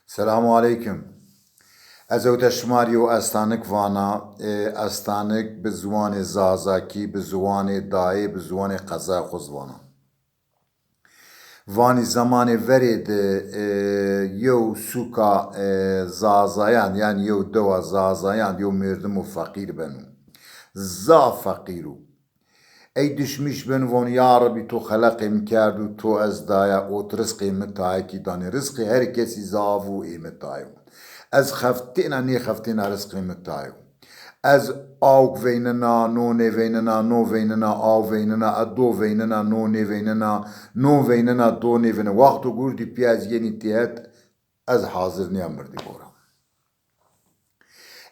Selamu aleyküm. Ez ew te şimarî û estanik vana, estanik bi ziwanê zazakî, bi ziwanê dayê, bi ziwanê qezaya xwe zivana. Vanî zamanê verê de yew sûka zazayan yan yew dewa zazayan yew mêrdim û feqîr bin û za feqîr û ey düşmüş bin von ya Rabbi to xeleqê min kerd û to ez daya ot rizqê min tayekî danê. Rizqê her kesî zav û ê min tayo. Ez xeftêna nê xeftêna rizqê min tayo. Ez awk veynina, nonê veynina, no veynina, aw veynina, do veynina, nonê veynina, no veynina, donê veynina. Waxtu gurdî piyaz yenî têhet ez hazir niyam mirdî gora.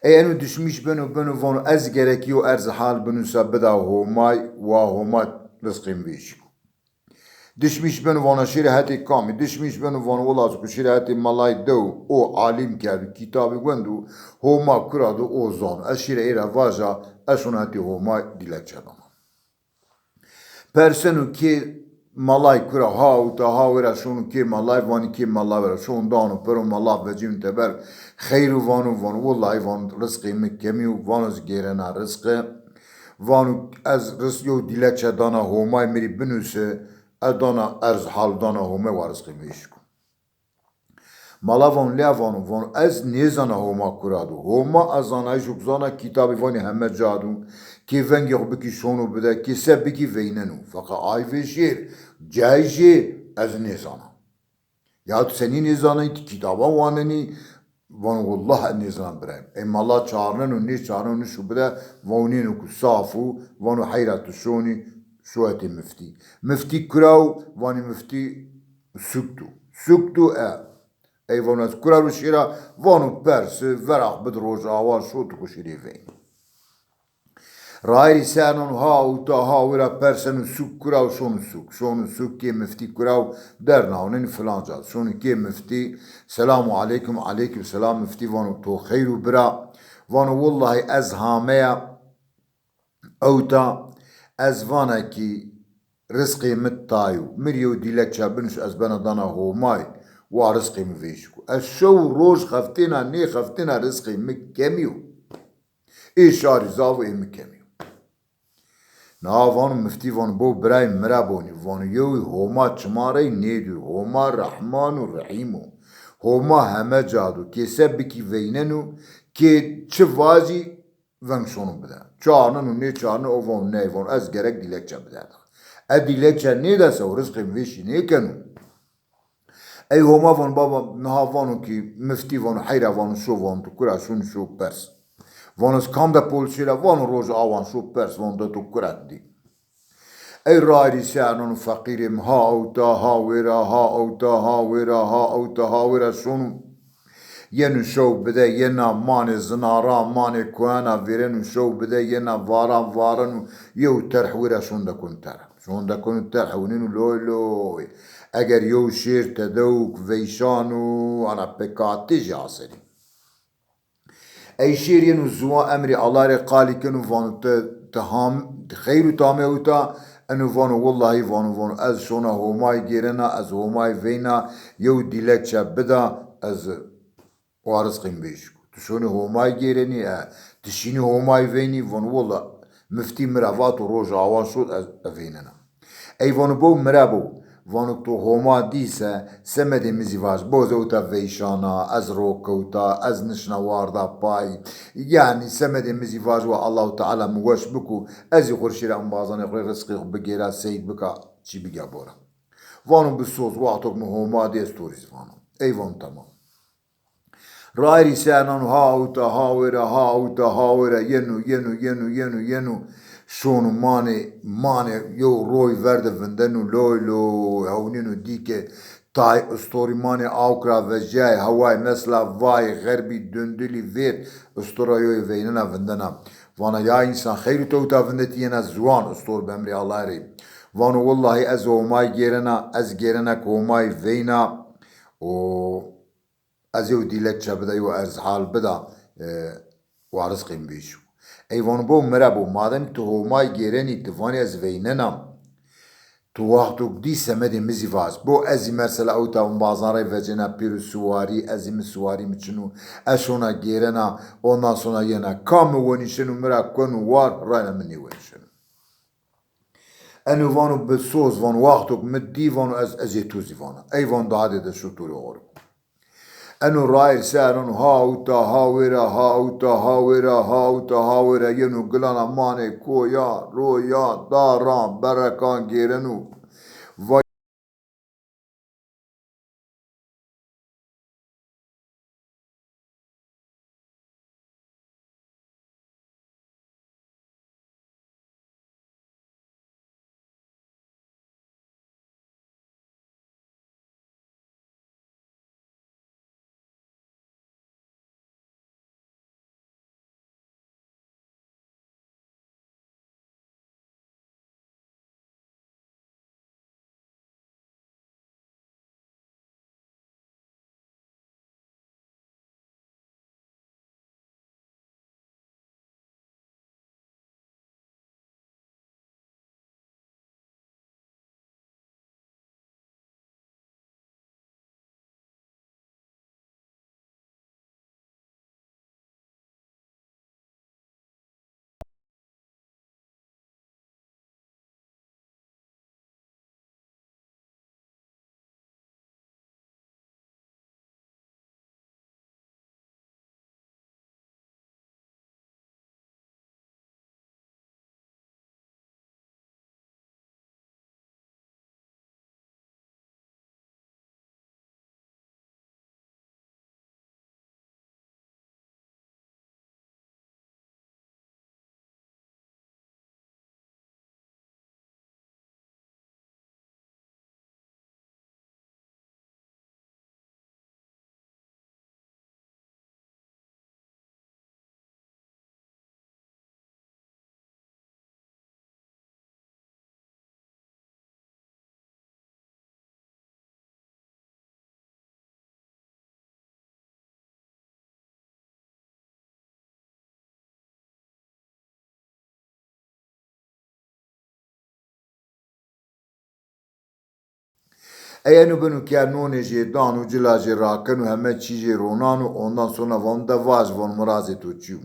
Eğer düşmüş beni vonu ez gerekiyor erzhal bünüse bida homay ve homay rızkım veşik. Düşmüş beni vona şirahati kami, düşmüş beni vona olaz ku şirahati malay dev o alim kerdi kitabı göndu homa kuradı o zon. Eşire era vaja eşunati homay dilekçe bana. Persenu ki malay kura hauta havera şunu ki malay vani ki malay vera şunu danu pero malay vecim teber khayru vanu vallahi van rızkı mekemi vanuz gerena rızkı vanu az rızkı dilekçe dana homay meri binüse adana erz hal dana homay var rızkı meşku Malavan levan az nezana homa kuradu homa azana jukzana kitabı vani hemme cadu ki vengi biki şonu bide ki sebiki veynenu fakat ay ve şir cayji az nezana ya senin nezana kitaba vaneni van vallahi nezana brem em Allah çağırnan ne çağırnan şu bide vaninu ku safu vanu hayratu şoni şuati müfti kurav vani müfti suktu Eyvallah kuraru şira vanu persi verah bedroja avan şotu ku şiriveyn. Rayri senon hauta havira persenu suk kurav şonu suk ki müfti kurav dernavnin falanca şonu ki müfti selamu aleyküm selam müfti vanu to khayru bira vanu vallahi ez hameya auta ez vana ki rızkı mittayu miriyo dilekçe binüş ez bana dana homay ورزقي مفيشكو الشو روج خفتنا ني خفتنا رزقي مكميو اي شاري زاو اي مكميو نافان مفتي فان بو براي مرابوني فان يوي هما چماري نيدو هما رحمان و رحيمو هما همه جادو كي سبكي ويننو كي چوازي ونشونو بدا چارنن و ني چارن او فان ني فان از gerek dilekçe bida dilekçe ne dese o rızkı mfişi ne kenu Ey homa van baba nahavanu ki müfti vanu hayra vanu şo vanu tukura şunu şo pers. Vanu skanda polşira vanu roja avan şo pers vanu da tukura di. Ey rayri seanun fakirim ha auta ha vera şunu yenu şo bide yena mane zinara mane kuana verenu şo bide yena varan yew terh vera şunda kun terh. Şunda kun terh uninu loy. Eğer yew şir tedavuk veyşanu ana pekati jaseri. Ey şir yenu zuwa emri Allah'e qalikenu vanu teham khayru tameuta enu vanu vallahi vanu az şona homay gerena az homay veyna yew dilekçe bida az varizqim beşku. Tuşonu homay gereni tişini homay veyni vanu vallahi müfti miravat roja avan şud az veynena. Ey vanu bu mirabo vanu to homa dise semedimizi var bozouta veyşana az rokouta az nişna varda pay yani semedimizi var ve Allah Teala muvaş buku az khurşira ambazan rızkı bigera seyid bika çi biga bora vanu bu söz vaxtok mu homa de stories vanu eyvan tamam Rayri senan hauta havera yenu şonu mane yo roy verde vendenu loy havninu dike tay story mane avkra ve jay havay mesela vay garbi döndüli ver storayoy veynena vendena vana ya insan khayru tawta vendet yena zuan stor bemri Allah'ı vana vallahi az omay gerena komay veyna o ازیو دیلک چه بده و از حال بده و رزقیم بیشو ایوان بو مرا بو مادم تو همای گیرنی توانی از ویننم تو وقتك دي سمدي مزيفاز بو ازي مرسلا اوتا بازاري فجنا بيرو سواري ازي مسواري مچنو اشونا جيرنا اونا سونا ينا كام ونشنو مرا كونو وار رانا مني ونشنو انو فانو بالصوص فان وقتك مدي فانو ازي توزي فانا اي فان دادي دا شطوري غوري انو راير سارن هاوتا هاورا هاوتا هاورا هاوتا هاورا ينو قلانا ماني كويا رويا داران بركان جيرنو Eğer bunu kernone jedanu cilaje rakenu hemen çije ronanu ondan sonra van da vaz van mraze tuçum.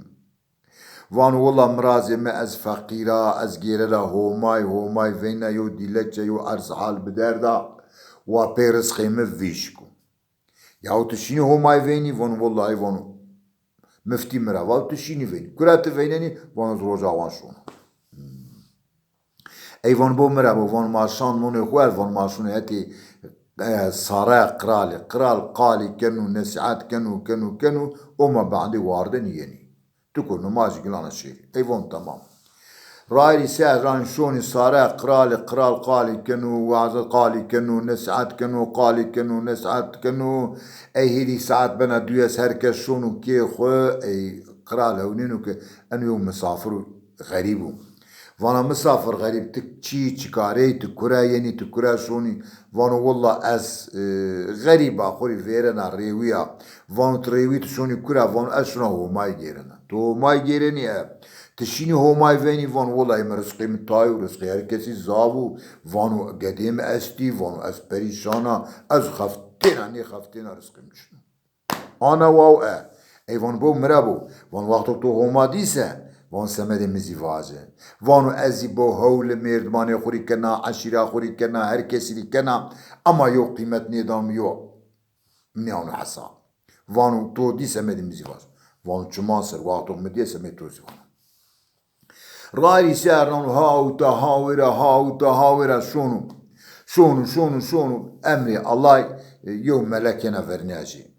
Van valla mraze me az fakira az gerela homay vena yo dilekçe yo arz hal bederda wa peres khime vişku. Ya tuşini homay veni van vallahi van müfti mera va tuşini veni. Kurat veneni van roja van şunu. Eyvan bu mera bu van maşan monu khwal van maşunu heti صراع قرال قالي كنو نسعات كنو وما بعد واردن يني تكون ماشي قلانا شيء ايفون تمام رايري ساعة ران شوني صراع قرال قالي كنو وعز قالي كنو نسعات كنو قالي كنو نسعات كنو اي هيدي ساعات بنا دويس هركز شونو كي خو اي قرال هونينو كي انو يوم مسافر غريبو وانا مسافر غريب تكشي تشكاري تكرا يعني تكرا شوني وانا والله از غريب اخوري فيرنا ريويا وانا تريوي تشوني كرا وانا اشنا هو ماي جيرنا تو ماي جيرني تشيني هو ماي فيني وانا والله مرزقي متاي ورزقي هركسي زابو وانا قديم استي وانا از بريشانا از خفتين رزقي مشنو انا واو اي وان بو مرابو وان وقتو تو هما ديسه وان سمد مزيفاجه وانو ازي بو هول مردماني خوري كنا عشيرة خوري كنا هر كسي كنا اما يو قيمت نظام يو منيانو حسا وانو تو دي سمد مزيفاجه وانو چماسر وقتو مدي سمد توزي وانو راي سارن هاوتا شونو امري الله يوم ملكنا فرناجي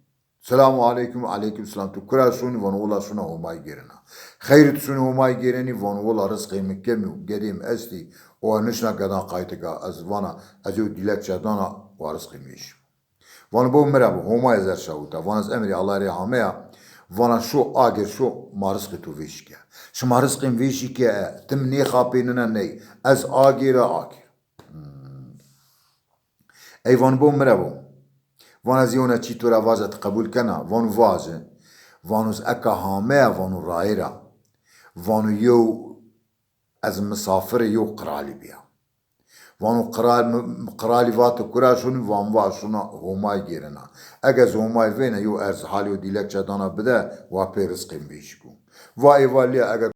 Selamu aleyküm aleykümselam tu kura suni van ola suna homay gerina. Hayret suni homay gereni van ola rızkı mükemmel gedim esti o nişna kadan kaytıka az vana az o dilek çadana o rızkı miş. Van bu merhaba homay zer şavuta van az emri Allah rehamaya vana şu ager şu marızkı tu vişke. Şu marızkı vişke tim ne kapinina ne az agera ager. Ey van bu merhaba. وانا زيونا تشيتورا فازا تقبل كنا فانو فازا فانوز اكا هاميا فانو رايرا فانو يو از مسافر يو قرالي بيا وانو قرالي فات كراشون وان واشونا همای گیرنا اگز همای وینا یو ارز حالیو دیلک چدانا بده و پیرس قیم بیشکو و ایوالی اگه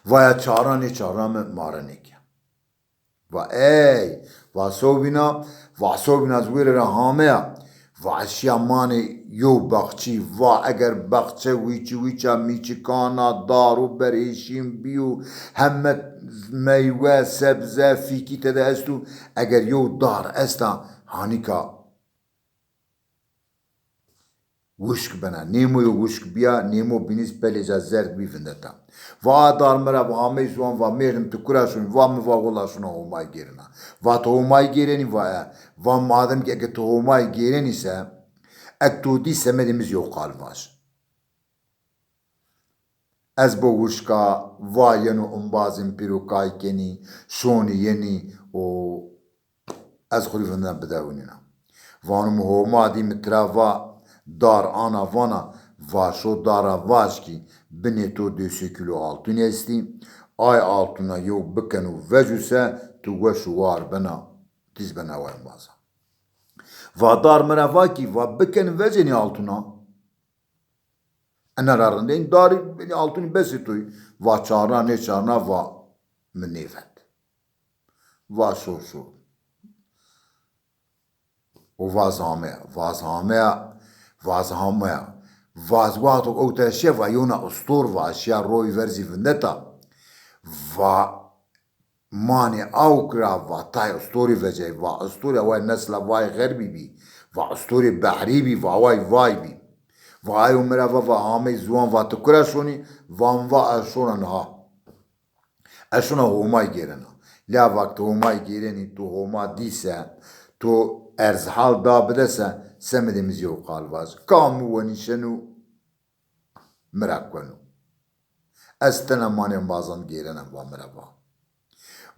ویا چارانی چارام مارنی که و ای و صوبینا زویر را همه و اشیا مانی یو بخچی و اگر بخچه ویچا میچی کانا دارو بریشیم بیو همه میوه سبزه فیکی تده استو اگر یو دار استا هانیکا وشک بنا نیمو یو وشک بیا نیمو بینیز پلیجا زرد بیفندتا و دار مرا و همه زوان و میرم تو کراشون و مواغلاشون همای گیرنا و تو همای گیرنی و مادم که اگه تو همای گیرنی سه اکتو دی سمدimiz yok kalmaz. Ez bo wuşka vayenu umbazin pirukay keni şoni yeni o ez xulifendan bedewinina. Vanum homa di mitrava dar ana vana vaşo dara vaşki bine to 2 kilo altın esti ay altına yo bikenu vecuse tu weşu var bena diz bena vayn baza. Va dar meravaki va biken veceni altına انا رارندين داري بني altını besitoy va çağına ne çağına va menefet va şoşu o vazamea vazwato o te şeva yona ostor va aşya roy verzi vendeta va mani aukra va tay ostori vece va ostori va nesla vay gherbi bi va ostori bahri bi va vay bi Vay umra va hame zuan va tukrashoni van va ashona ha. Ashona homay gerena. La vakt homay gereni tu homa dise tu erzhal da bedese semedimiz yok kalvaz. Kamu ve nişenu merakwenu. Estena manen bazan gerena va merava.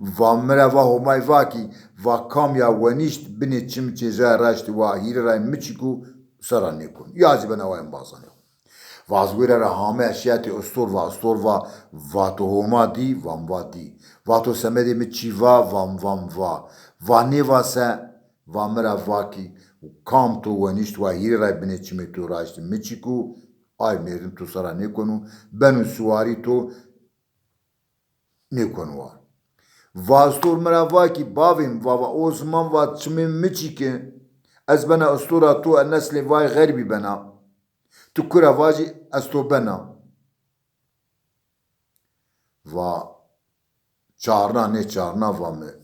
Va merava homay vaki va kamya ve nisht bine çimçeza raşti va hiray miçiku سرانيكون يازي بنا وين بازانيو وازوير رهامه اشياتي استور واتو هما دي واتو سمدي متشيفا واني واسا وامرا واكي وكام تو ونشت وهيري راي بنتشمي تو راشت متشيكو اي ميرن تو سرانيكونو بنو سواري تو نيكون وار واستور مرا واكي باوين ووا اوزمان واتشمي متشيكي از بنا اسطورة تو النسل واي غربي بنا تو كرة واجي استو بنا و چارنا نه چارنا و مه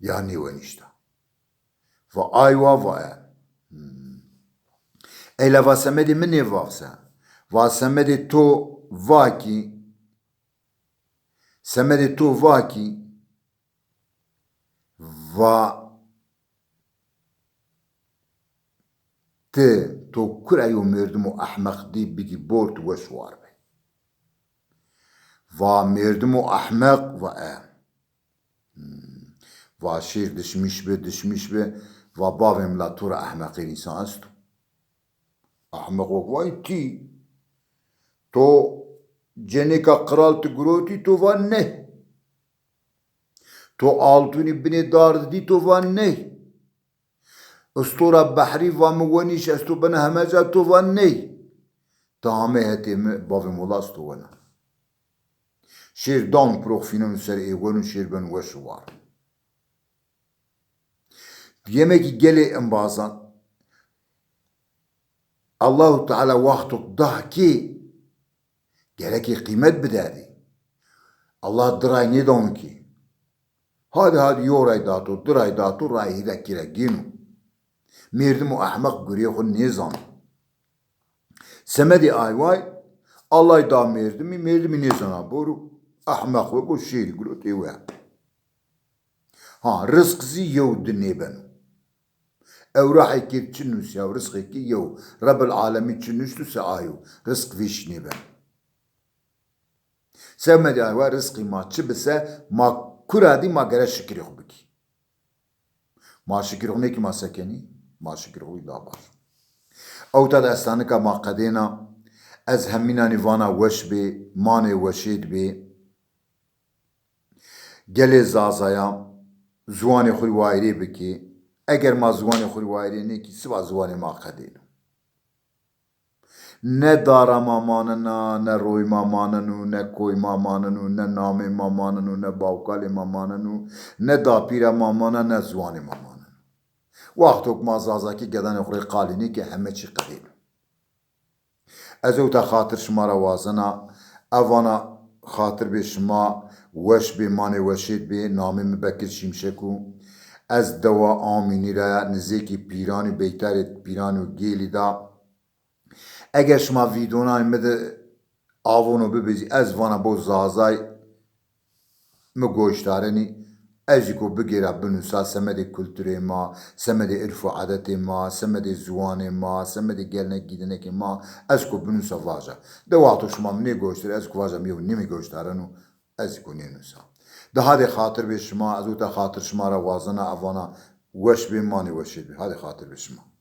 يعني ونشتا و ايوا و ايلا و سمدي مني وافسا و سمدي تو واكي و تو كرايو مردمو احمق دي بيجي بورت وشوار بي و مردمو احمق و شير دشمش بي و باوم لا تورا احمقي انسان استو احمق واي تي تو جنيكا قرال تقروتي تو وانه تو altuni bini dardı di to vanney اسطورة بحري ومونيش استو بنا همجا تو واني تامه هتي بافي مولاس تو وانا شير دون بروخ فينو سر ايغونو شير بن وشوار يمكي جلي انبازان الله تعالى وقتك ضحكي جلكي قيمت بدادي الله دراي ندونكي هذا يوراي داتو دراي داتو راي هيدا كيرا جينو مردم احمق گریه خود نظام سمدی آیوای الله دا مردمی نظام برو احمق و بو شیر گلوت ایوه ها رزق زی یو دنی بنو او راحي كيف تشنوس يا رزقي كي يو رب العالمين تشنوس تسا آيو رزق فيش نبن سمدي آيوه رزقي ما تشبسه ما كرادي ما قرأ شكري خبكي ما شكري خنيكي ما سكني ما شكر هوي دابر او تا دستانه که ما قدینا از همینا نیوانا وش بی مانه وشید بی گل زازایا زوان خوری وایری بکی اگر ما زوان خوری وایری نه کی سوا زوان ما قدینا نه دارا ماماننا نه روی ماماننو نه کوی ماماننو نه نام ماماننو نه باوکال ماماننو نه داپیر مامانا نه زوان ماماننو وقتوک ما زازاکی گدن اخری قالینی که همه چی قدیم از او تا خاطر شما را وازنا اوانا خاطر به شما وش به مانه وشید به نامی مبکر شیمشکو از دوا آمینی را نزدیکی پیرانی بیتر پیرانی و گیلی دا اگر شما ویدیونا مده آوونو ببیزی از وانا بو زازای مگوشتارنی ازیکو بگیره بنوسا سمد کلتور ما سمد عرف و عادت ما سمد زوان ما سمد گلنک گیدنک ما ازیکو بنوسا واجه ده وقتو شما منی گوشتاری ازیکو واجه میو نمی گوشتارنو ازیکو نینوسا ده هاده خاطر به شما از او تا خاطر شما را وازنه اوانا وش به مانی وشید به هاده خاطر به شما